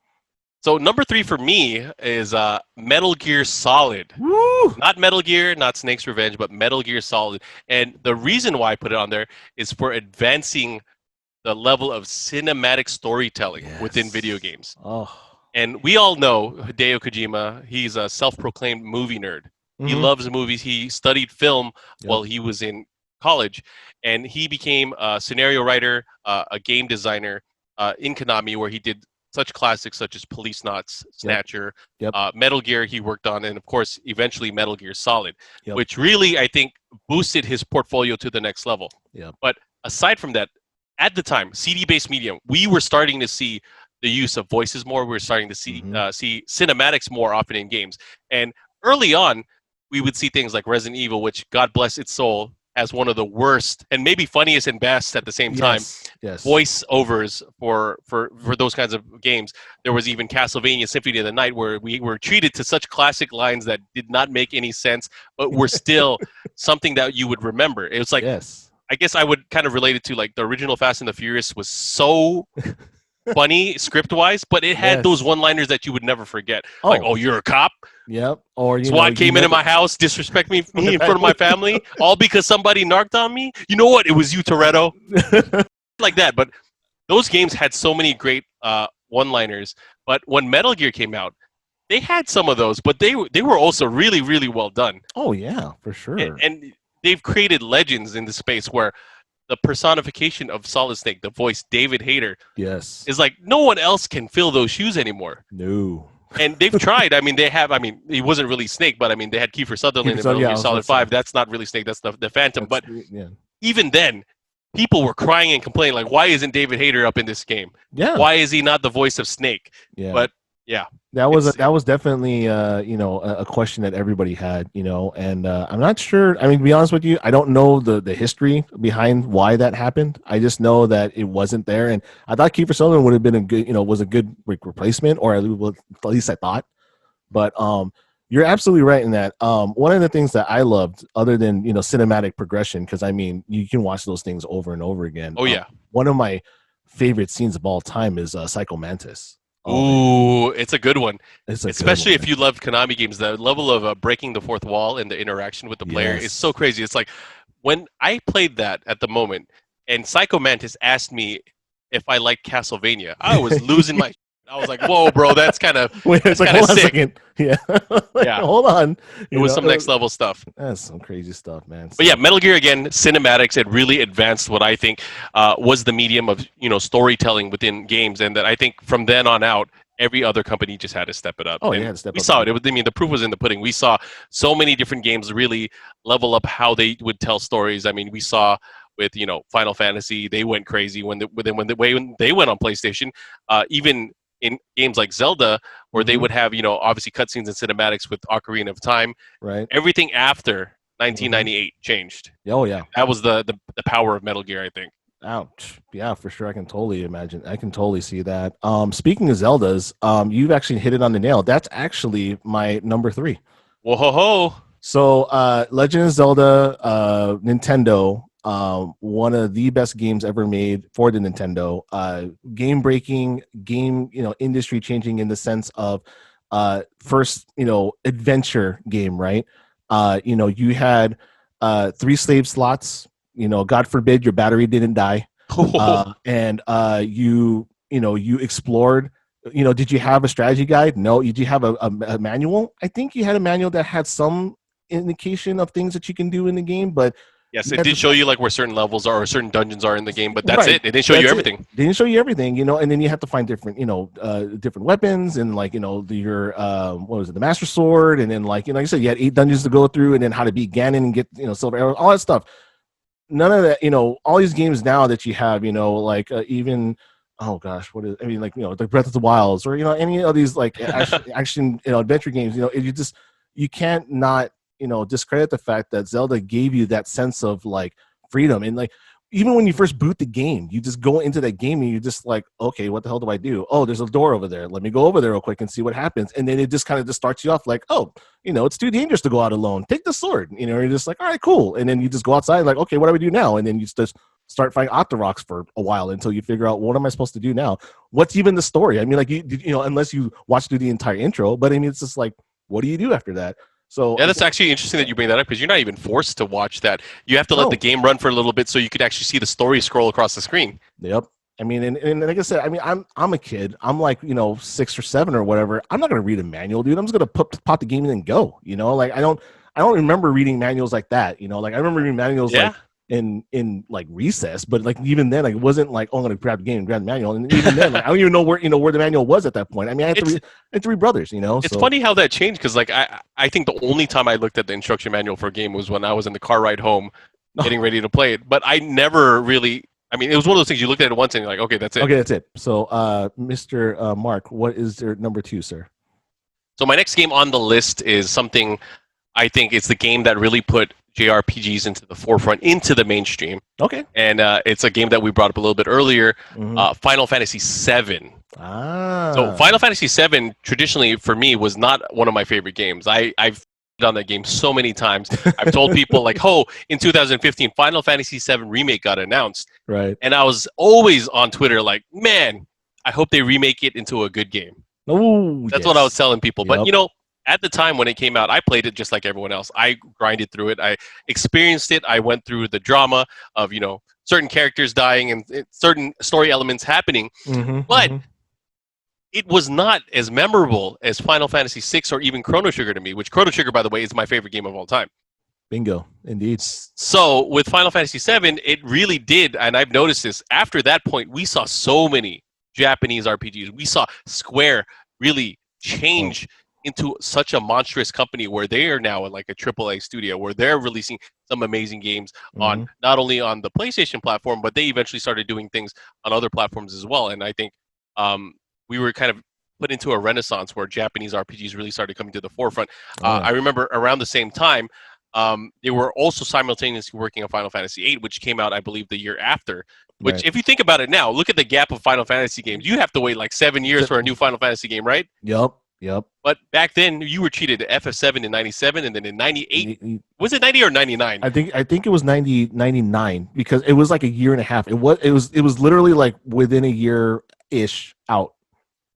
So number 3 for me is Metal Gear Solid. Woo! Not Metal Gear, not Snake's Revenge, but Metal Gear Solid. And the reason why I put it on there is for advancing the level of cinematic storytelling within video games. Oh. And we all know Hideo Kojima. He's a self-proclaimed movie nerd. He loves movies. He studied film while he was in college, and he became a scenario writer, a game designer in Konami, where he did such classics such as Police Knots, Snatcher, Metal Gear he worked on, and of course, eventually Metal Gear Solid, which really, I think, boosted his portfolio to the next level. But aside from that, at the time, CD-based medium, we were starting to see the use of voices more. We were starting to see see cinematics more often in games. And early on, we would see things like Resident Evil, which, God bless its soul, has one of the worst and maybe funniest and best at the same time voiceovers for those kinds of games. There was even Castlevania Symphony of the Night, where we were treated to such classic lines that did not make any sense, but were still something that you would remember. It was like, I guess I would kind of relate it to like the original Fast and the Furious was so funny script-wise, but it had those one-liners that you would never forget. Like, oh, you're a cop? Or SWAT came into my house, disrespect me in front of my family, all because somebody narked on me? You know what? It was you, Toretto. Like that. But those games had so many great one-liners. But when Metal Gear came out, they had some of those, but they were also really, really well done. Oh, yeah, for sure. And they've created legends in the space where the personification of Solid Snake, the voice David Hayter, is like no one else can fill those shoes anymore. No. And they've tried. I mean, they have. I mean, he wasn't really Snake, but I mean, they had Kiefer Sutherland in Metal Gear Solid 5. That's not really Snake. That's the Phantom. But even then, people were crying and complaining, like, why isn't David Hayter up in this game? Why is he not the voice of Snake? But that was definitely a question that everybody had, and I'm not sure. I mean, to be honest with you, I don't know the history behind why that happened. I just know that it wasn't there, and I thought Kiefer Sutherland would have been a good, was a good replacement, or at least I thought. But you're absolutely right in that. One of the things that I loved, other than cinematic progression, because I mean you can watch those things over and over again. One of my favorite scenes of all time is Psycho Mantis. Ooh, it's a good one. Especially if you love Konami games, the level of breaking the fourth wall and the interaction with the player is so crazy. It's like when I played that at the moment, and Psycho Mantis asked me if I liked Castlevania, I was losing my. I was like, "Whoa, bro, that's kind of hold on sick." a second. Hold on. It was some next level stuff. That's some crazy stuff, man. But yeah, Metal Gear again, cinematics. It really advanced what I think was the medium of storytelling within games, and that I think from then on out, every other company just had to step it up. Oh, and yeah, step we up. saw it. I mean, the proof was in the pudding. We saw so many different games really level up how they would tell stories. I mean, we saw with Final Fantasy, they went crazy when they went on PlayStation. Even in games like Zelda, where they would have, obviously cutscenes and cinematics with Ocarina of Time. Right. Everything after 1998 changed. Oh, yeah. That was the power of Metal Gear, I think. Ouch. Yeah, for sure. I can totally imagine. I can totally see that. Speaking of Zeldas, you've actually hit it on the nail. That's actually my number 3. Whoa ho ho. So Legend of Zelda, Nintendo, one of the best games ever made for the Nintendo, game breaking, game industry changing in the sense of first adventure game, right? You had 3 save slots, God forbid your battery didn't die, and you explored. Did you have a strategy guide? No. Did you have a manual? I think you had a manual that had some indication of things that you can do in the game, but yes, it did show you like where certain levels are or certain dungeons are in the game, but that's it. It didn't show you everything. They didn't show you everything, and then you have to find different, different weapons and like, your what was it, the Master Sword, and then like, you said, you had 8 dungeons to go through, and then how to beat Ganon and get silver arrows, all that stuff. None of that, all these games now that you have, even. Oh gosh, what is? I mean, like like Breath of the Wilds, or any of these like action adventure games. You can't not discredit the fact that Zelda gave you that sense of like freedom, and like even when you first boot the game, you just go into that game and you're just like, okay, what the hell do I do? Oh, there's a door over there. Let me go over there real quick and see what happens. And then it just kind of just starts you off like, oh, it's too dangerous to go out alone. Take the sword. You're just like, all right, cool. And then you just go outside like, okay, what do we do now? And then you just start fighting Octoroks for a while until you figure out what am I supposed to do now? What's even the story? I mean, like you know, unless you watch through the entire intro, but I mean, it's just like, what do you do after that? So Yeah, that's actually interesting that you bring that up because you're not even forced to watch that. You have to let the game run for a little bit so you could actually see the story scroll across the screen. Yep. I mean, and like I said, I mean, I'm a kid. I'm like, you know, 6 or 7 or whatever. I'm not gonna read a manual, dude. I'm just gonna pop the game in and go. You know, like I don't remember reading manuals like that. You know, like I remember reading manuals like in like recess, but like even then, like it wasn't like, oh, I'm gonna grab the game and grab the manual. And even then, like I don't even know where the manual was at that point. I mean, I had 3 brothers. You know, it's funny how that changed because like I think the only time I looked at the instruction manual for a game was when I was in the car ride home, getting ready to play it. But I never really. I mean, it was one of those things you looked at it once and you're like, okay, that's it. Okay, that's it. So, Mr. Mark, what is your number 2, sir? So my next game on the list is something I think it's the game that really put JRPGs into the forefront, into the mainstream. Okay. And it's a game that we brought up a little bit earlier, Final Fantasy VII. So Final Fantasy VII, traditionally for me, was not one of my favorite games. I've on that game so many times. I've told people like, oh, in 2015, Final Fantasy VII Remake got announced. Right. And I was always on Twitter like, man, I hope they remake it into a good game. Oh, that's what I was telling people. But, you know, at the time when it came out, I played it just like everyone else. I grinded through it. I experienced it. I went through the drama of, you know, certain characters dying and certain story elements happening. But it was not as memorable as Final Fantasy VI or even Chrono Trigger to me, which Chrono Trigger, by the way, is my favorite game of all time. Bingo, indeed. So with Final Fantasy VII, it really did, and I've noticed this, after that point, we saw so many Japanese RPGs. We saw Square really change into such a monstrous company where they are now like a AAA studio, where they're releasing some amazing games on not only on the PlayStation platform, but they eventually started doing things on other platforms as well. And I think we were kind of put into a renaissance where Japanese RPGs really started coming to the forefront. I remember around the same time, they were also simultaneously working on Final Fantasy VIII, which came out, I believe, the year after. Which, if you think about it now, look at the gap of Final Fantasy games. You have to wait like 7 years for a new Final Fantasy game, right? Yep. But back then, you were treated to FF7 in 97, and then in 98, was it 90 or 99? I think it was 99 because it was like a year and a half. It was literally like within a year-ish out.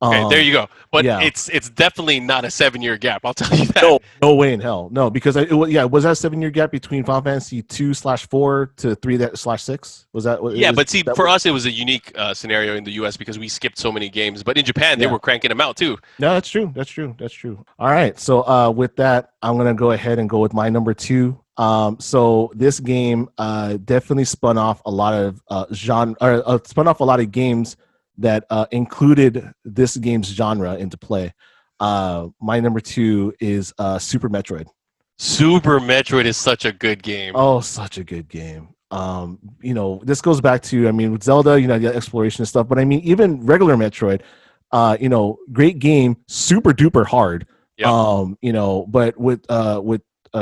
Okay, there you go. But it's definitely not a 7-year gap. I'll tell you that. No way in hell. No, because it was that a 7-year gap between Final Fantasy 2/4 to 3/6? Was that? Yeah, but see, for us, it was a unique scenario in the U.S. because we skipped so many games. But in Japan, they were cranking them out too. No, that's true. All right, so with that, I'm gonna go ahead and go with my number 2. So this game definitely spun off a lot of spun off a lot of games that included this game's genre into play. My number 2 is Super Metroid. Super Metroid is such a good game. Oh, such a good game. You know, this goes back to, I mean, with Zelda, you know, the exploration and stuff, but I mean, even regular Metroid, you know, great game, super duper hard. Yep. You know, but with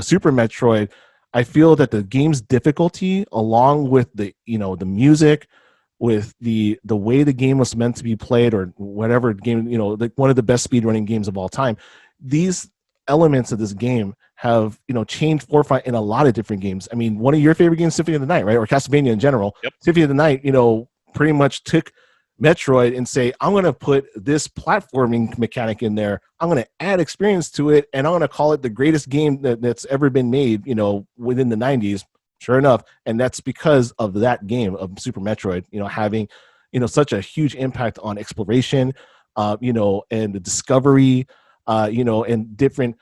Super Metroid, I feel that the game's difficulty, along with the, you know, the music, with the way the game was meant to be played, or whatever game, you know, like one of the best speedrunning games of all time, these elements of this game have, you know, changed forefront in a lot of different games. I mean, one of your favorite games, Symphony of the Night, right? Or Castlevania in general. Yep. Symphony of the Night, you know, pretty much took Metroid and say, I'm going to put this platforming mechanic in there. I'm going to add experience to it, and I'm going to call it the greatest game that's ever been made, you know, within the 90s. Sure enough, and that's because of that game of Super Metroid, you know, having, you know, such a huge impact on exploration, you know, and the discovery, you know, and different,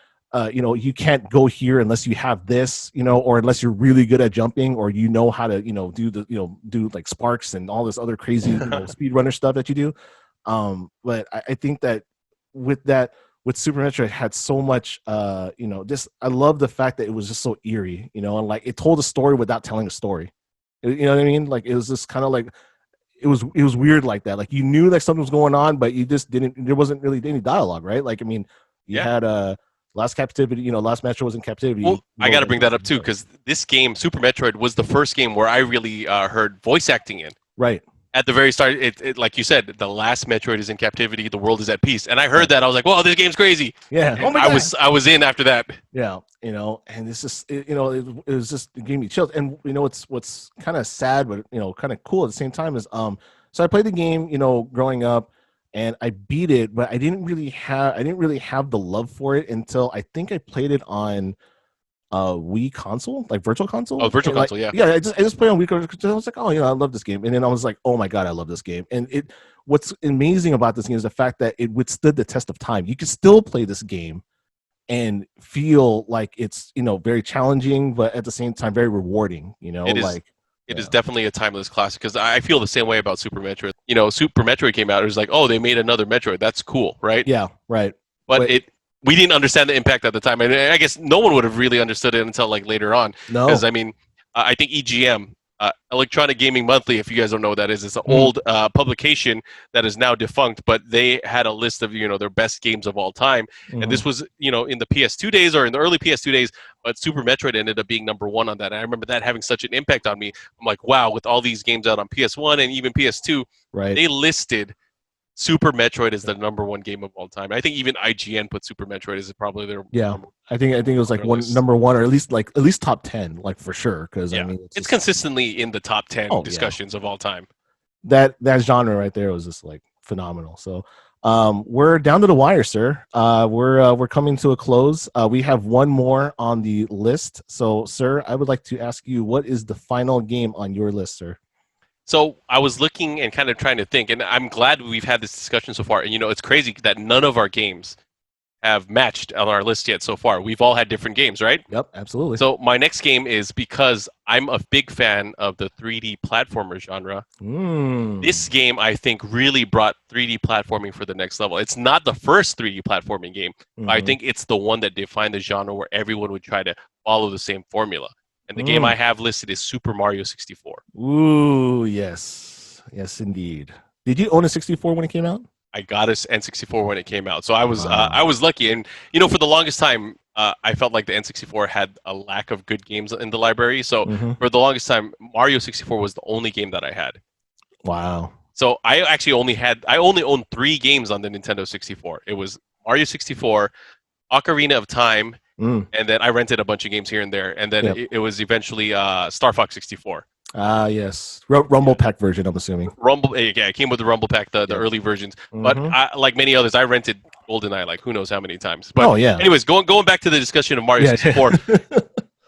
you know, you can't go here unless you have this, you know, or unless you're really good at jumping, or you know how to, you know, do like sparks and all this other crazy, you know, speedrunner stuff that you do. But I think that with Super Metroid had so much, you know, just, I love the fact that it was just so eerie, you know, and like it told a story without telling a story. You know what I mean? Like it was just kind of like, it was weird like that. Like you knew that something was going on, but you just there wasn't really any dialogue, right? Like, I mean, you had Last Captivity, you know, Last Metroid was in captivity. Well, I got to bring that up too, because this game, Super Metroid, was the first game where I really heard voice acting in. Right. at the very start, like you said, the last Metroid is in captivity, the world is at peace. And I heard Right. that, I was like, "Whoa, this game's crazy!" Yeah. Oh And my god. I was in after that. Yeah. And it's just it was just, it gave me chills. And what's kind of sad, but kind of cool at the same time is so I played the game growing up, and I beat it, but I didn't really have the love for it until I think I played it on Wii console, like Virtual Oh, Console. Virtual And like, Console, yeah. yeah, I just played on Wii Console. I was like, oh, I love this game. And then I was like, oh my god, I love this game. And what's amazing about this game is the fact that it withstood the test of time. You can still play this game and feel like it's very challenging, but at the same time very rewarding. It is. Like It yeah. is definitely a timeless classic because I feel the same way about Super Metroid. Super Metroid came out. It was like, oh, they made another Metroid. That's cool, right? Yeah, right. But But we didn't understand the impact at the time, and I guess no one would have really understood it until like later on. Because no. I mean, I think EGM, Electronic Gaming Monthly, if you guys don't know what that is, it's an Mhm. old publication that is now defunct. But they had a list of their best games of all time, and this Mhm. was in the PS2 days or in the early PS2 days. But Super Metroid ended up being #1 on that. And I remember that having such an impact on me. I'm like, wow, with all these games out on PS1 and even PS2, Right. they listed Super Metroid is the #1 game of all time. I think even IGN put Super Metroid as probably their Yeah. number I think it was on like their list. number one, or at least top 10, like for sure. Because I Yeah, mean, it's just, consistently in the top 10 oh yeah, discussions of all time. that genre right there was just like phenomenal. So we're down to the wire, sir. We're coming to a close. We have one more on the list. So, sir, I would like to ask you, what is the final game on your list, sir? So I was looking and kind of trying to think, and I'm glad we've had this discussion so far. And it's crazy that none of our games have matched on our list yet so far. We've all had different games, right? Yep, absolutely. So my next game is because I'm a big fan of the 3D platformer genre. This game, I think, really brought 3D platforming for the next level. It's not the first 3D platforming game, but I think it's the one that defined the genre where everyone would try to follow the same formula. And the game I have listed is Super Mario 64. Ooh, yes. Yes, indeed. Did you own a 64 when it came out? I got a N64 when it came out, so I was lucky. And for the longest time, I felt like the N64 had a lack of good games in the library. So for the longest time, Mario 64 was the only game that I had. Wow. So I only owned 3 games on the Nintendo 64. It was Mario 64, Ocarina of Time, and then I rented a bunch of games here and there. And then it was eventually Star Fox 64. Yes. Rumble Pack version, I'm assuming. Rumble, yeah, it came with the Rumble Pack, the early versions. But like many others, I rented GoldenEye like who knows how many times. But anyways, going back to the discussion of Mario 64,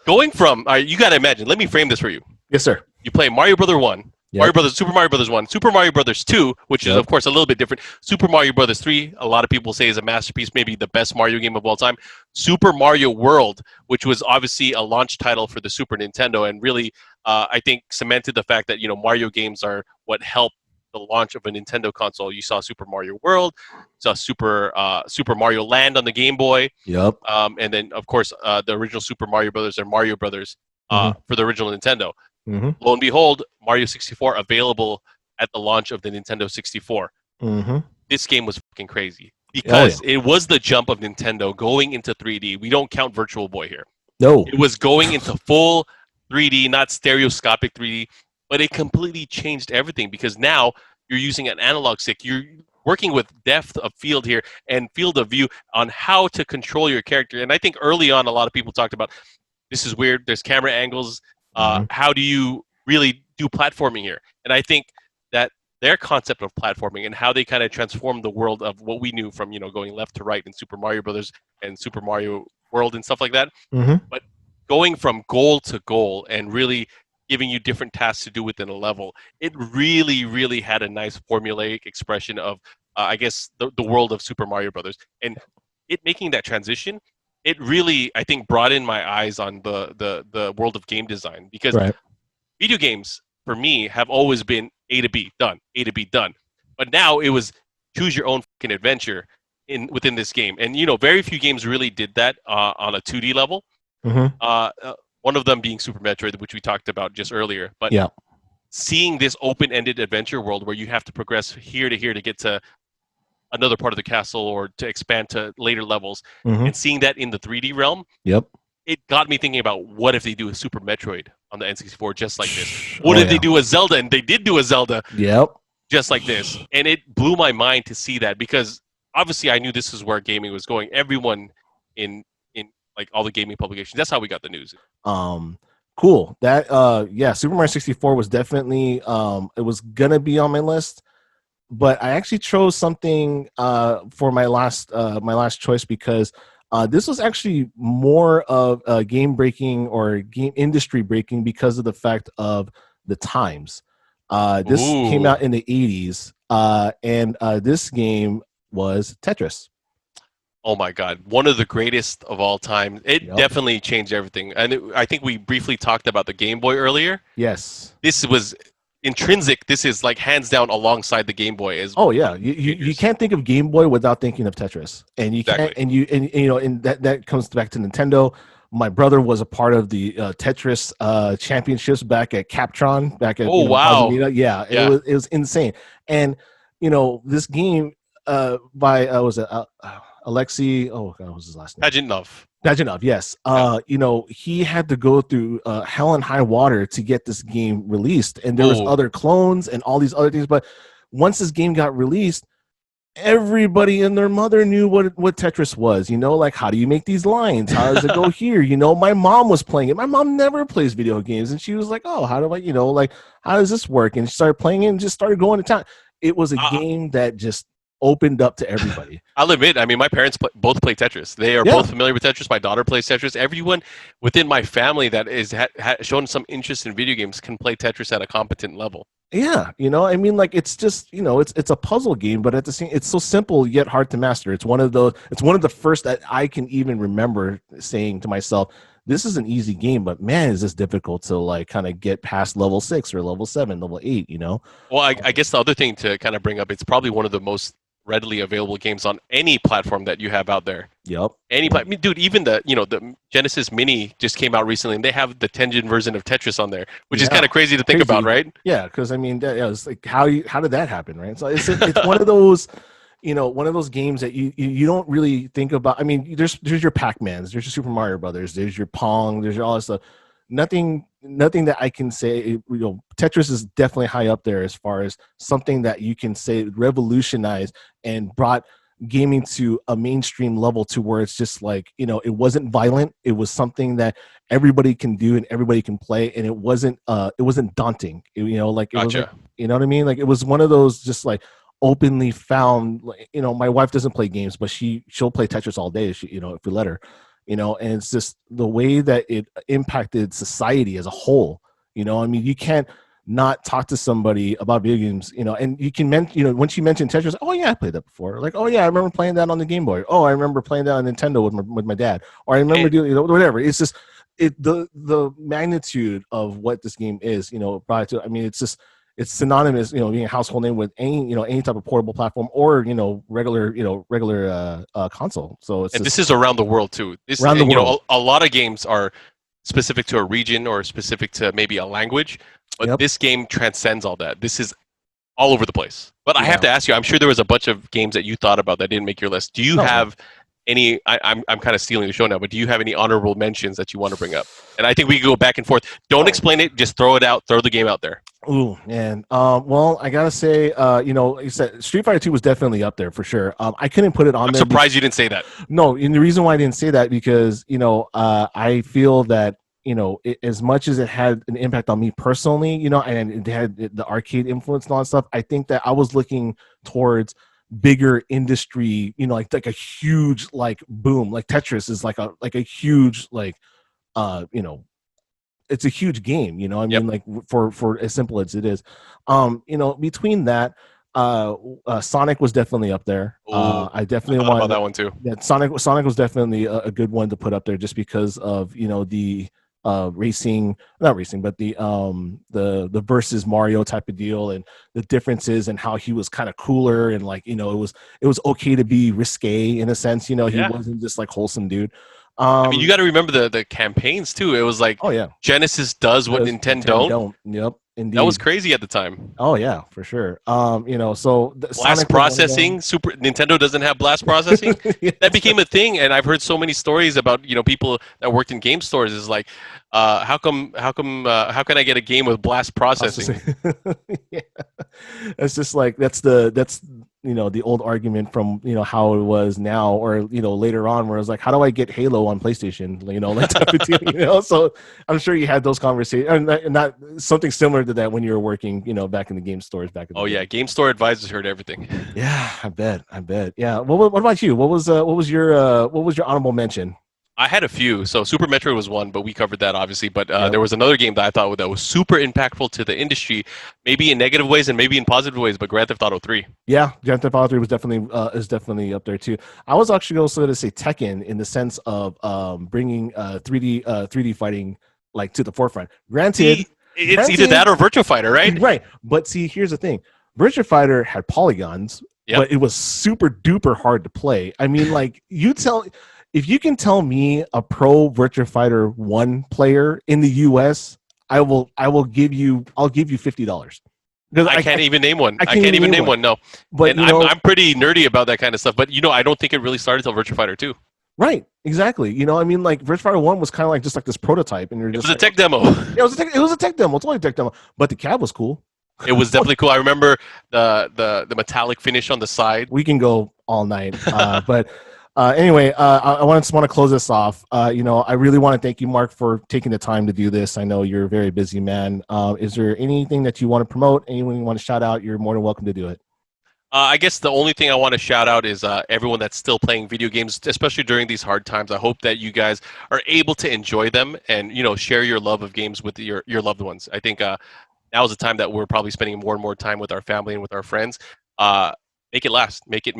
going from you got to imagine. Let me frame this for you. Yes, sir. You play Mario Brother 1, Super Mario Brothers 1, Super Mario Brothers 2, which is of course a little bit different. Super Mario Brothers 3, a lot of people say is a masterpiece, maybe the best Mario game of all time. Super Mario World, which was obviously a launch title for the Super Nintendo, and really, I think cemented the fact that Mario games are what helped the launch of a Nintendo console. You saw Super Mario World, you saw Super Mario Land on the Game Boy. Yep. And then of course the original Super Mario Brothers and Mario Brothers for the original Nintendo. Lo and behold, Mario 64 available at the launch of the Nintendo 64. This game was fucking crazy because it was the jump of Nintendo going into 3D. We don't count Virtual Boy here. No. It was going into full 3D, not stereoscopic 3D, but it completely changed everything because now you're using an analog stick. You're working with depth of field here and field of view on how to control your character. And I think early on, a lot of people talked about, this is weird. There's camera angles. How do you really do platforming here? And I think that their concept of platforming and how they kind of transformed the world of what we knew from going left to right in Super Mario Brothers and Super Mario World and stuff like that. But going from goal to goal and really giving you different tasks to do within a level, it really, really had a nice formulaic expression of, I guess, the world of Super Mario Brothers. And it making that transition, it really, I think, brought in my eyes on the world of game design because video games, for me, have always been A to B, done, A to B, done. But now it was choose your own fucking adventure within this game. And, very few games really did that on a 2D level. One of them being Super Metroid, which we talked about just earlier. But seeing this open-ended adventure world where you have to progress here to here to get to another part of the castle or to expand to later levels, and seeing that in the 3D realm, it got me thinking about what if they do a Super Metroid on the N64 just like this. Oh, What if yeah. they do a Zelda? And they did do a Zelda Yep. just like this. And it blew my mind to see that because obviously I knew this is where gaming was going. Everyone in like all the gaming publications, that's how we got the news. Cool. That yeah, Super Mario 64 was definitely it was gonna be on my list, but I actually chose something for my last choice because this was actually more of a game breaking or game industry breaking because of the fact of the times. This came Ooh. out in the 80s, and this game was Tetris. Oh my God, one of the greatest of all time. It Yep. definitely changed everything. And I think we briefly talked about the Game Boy earlier. Yes. This was intrinsic. This is like hands down alongside the Game Boy as Oh one yeah, of you, the you you changes. can't think of Game Boy without thinking of Tetris, and you can't, Exactly. and you know, and that comes back to Nintendo. My brother was a part of the Tetris championships back at Captron, back at Oh wow. Bosnia. Yeah, Yeah. it was insane, and this game by was it Alexei? Oh God, what was his last name? Pageantov. Bajanov, yes. Yeah. He had to go through hell and high water to get this game released, and there was Oh. other clones and all these other things. But once this game got released, everybody and their mother knew what Tetris was. Like how do you make these lines? How does it go here? My mom was playing it. My mom never plays video games, and she was like, "Oh, how do I? Like how does this work?" And she started playing it and just started going to town. It was a game that just opened up to everybody. I'll admit, I mean, my parents both play Tetris. They are Yeah. both familiar with Tetris. My daughter plays Tetris. Everyone within my family that is shown some interest in video games can play Tetris at a competent level. Yeah, I mean, like it's just it's a puzzle game, but at the same, it's so simple yet hard to master. It's one of the first that I can even remember saying to myself, "This is an easy game, but man, is this difficult to like kind of get past level 6 or level 7, level 8." Well, I guess the other thing to kind of bring up, it's probably one of the most readily available games on any platform that you have out there. Yep. I mean, dude, even the Genesis Mini just came out recently, and they have the Tengen version of Tetris on there, which is kind of crazy to think about, right? Yeah, because I mean, it's like how did that happen, right? So it's one of those, one of those games that you don't really think about. I mean, there's your Pac-Mans, there's your Super Mario Brothers, there's your Pong, there's your all this stuff. Nothing that I can say. Tetris is definitely high up there as far as something that you can say revolutionized and brought gaming to a mainstream level to where it's just like it wasn't violent. It was something that everybody can do and everybody can play, and it wasn't daunting. Like it was like, Gotcha. you know what I mean? Like it was one of those just like openly found. Like, my wife doesn't play games, but she'll play Tetris all day. If we let her. And it's just the way that it impacted society as a whole. I mean, you can't not talk to somebody about video games, and you can mention, once you mention Tetris, oh yeah, I played that before. Like, oh yeah, I remember playing that on the Game Boy. Oh, I remember playing that on Nintendo with my dad. Or I remember doing, whatever. It's just the magnitude of what this game is, brought to. I mean, it's synonymous, being a household name with any type of portable platform or regular console. So it's And just this is around the world too. This, around the you world. know, a lot of games are specific to a region or specific to maybe a language, but Yep. this game transcends all that. This is all over the place. But I have Yeah. to ask you, I'm sure there was a bunch of games that you thought about that didn't make your list. Do you No. have any? I'm kind of stealing the show now, but do you have any honorable mentions that you want to bring up? And I think we can go back and forth. Don't explain it. Just throw it out. Throw the game out there. Ooh, man. Well, I gotta say, like you said, Street Fighter 2 was definitely up there for sure. I couldn't put it on I'm there. surprised you didn't say that. No, and the reason why I didn't say that because I feel that as much as it had an impact on me personally, and it had the arcade influence and all that stuff. I think that I was looking towards bigger industry, like a huge like boom, like Tetris is like a huge like uh you know it's a huge game, I Yep. mean, like for as simple as it is. Between that, Sonic was definitely up there. Ooh, I I definitely thought about want that one too. that. Sonic was definitely a good one to put up there just because of the racing, not racing, but the versus Mario type of deal and the differences and how he was kind of cooler and like it was okay to be risque in a sense. He Yeah. wasn't just like wholesome dude. I mean, you got to remember the campaigns too. It was like, Oh yeah, Genesis does what Because Nintendo don't. Yep. That was Indeed. crazy at the time. Oh yeah, for sure. So Blast Sonic was one of processing. them. Super Nintendo doesn't have blast processing. Yeah, That that's became a thing, and I've heard so many stories about people that worked in game stores. Is like, how can I get a game with blast processing. processing? Yeah. It's just like that's the old argument from how it was now, or later on, where it's like, how do I get Halo on PlayStation, like type of deal, so I'm sure you had those conversations, and not something similar to that when you were working back in the game stores back in the Oh day. yeah, game store advisors heard everything. Yeah, I bet. Yeah, what about you? What was your honorable mention? I had a few. So Super Metroid was one, but we covered that obviously. But Yep. there was another game that I thought that was super impactful to the industry, maybe in negative ways and maybe in positive ways. But Grand Theft Auto 3. Yeah, Grand Theft Auto 3 was definitely up there too. I was actually also going to say Tekken, in the sense of bringing 3D fighting like to the forefront. See, it's either Granted, that or Virtua Fighter, right? right. But see, here's the thing: Virtua Fighter had polygons, Yep. but it was super duper hard to play. I mean, like if you can tell me a pro Virtua Fighter 1 player in the US, I'll give you $50. Because I can't even name one. I I can't can't even even name name one. one. No, But and I'm pretty nerdy about that kind of stuff. But I don't think it really started till Virtua Fighter 2. right, exactly. I mean, like Virtua Fighter 1 was kind of like just like this prototype, and you're It just was a like, tech demo. yeah, it was a tech demo, totally a tech demo. But the cab was cool. It was definitely cool. I remember the metallic finish on the side. We can go all night, but anyway, I just want to close this off. I really want to thank you, Mark, for taking the time to do this. I know you're a very busy man. Is there anything that you want to promote? Anyone you want to shout out? You're more than welcome to do it. I guess the only thing I want to shout out is everyone that's still playing video games, especially during these hard times. I hope that you guys are able to enjoy them and share your love of games with your loved ones. I think now is the time that we're probably spending more and more time with our family and with our friends. Make it last. Make it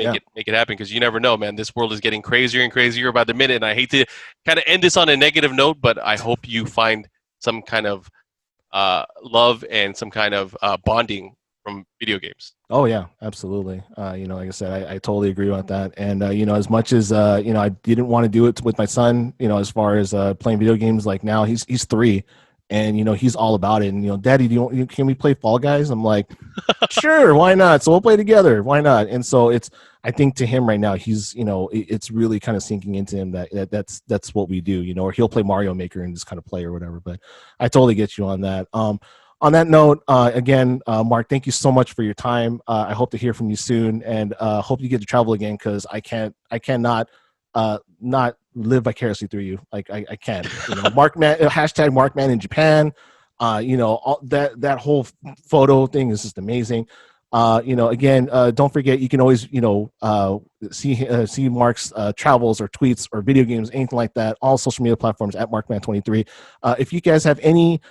happen, because you never know, man. This world is getting crazier and crazier by the minute, and I hate to kind of end this on a negative note, but I hope you find some kind of love and some kind of bonding from video games. Oh yeah, absolutely. Like I said, I totally agree with that. And as much as I didn't want to do it with my son, as far as playing video games, like now he's 3, and he's all about it. And Daddy, can we play Fall Guys? I'm like, sure, why not? So we'll play together. Why not? And so I think to him right now, he's it's really kind of sinking into him that's what we do. Or he'll play Mario Maker and just kind of play or whatever. But I totally get you on that. On that note, again, Mark, thank you so much for your time. I hope to hear from you soon, and hope you get to travel again, because I cannot not live vicariously through you. Like I can't. Markman, hashtag Markman in Japan. All that whole photo thing is just amazing. Again, don't forget, you can always see Mark's travels or tweets or video games, anything like that. All social media platforms at Markman23. If you guys have any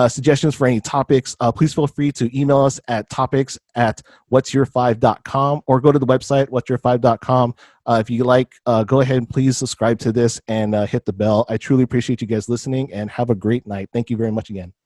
suggestions for any topics, please feel free to email us at topics@whatsyour5.com, or go to the website whatsyour5.com. If you like, go ahead and please subscribe to this and hit the bell. I truly appreciate you guys listening, and have a great night. Thank you very much again.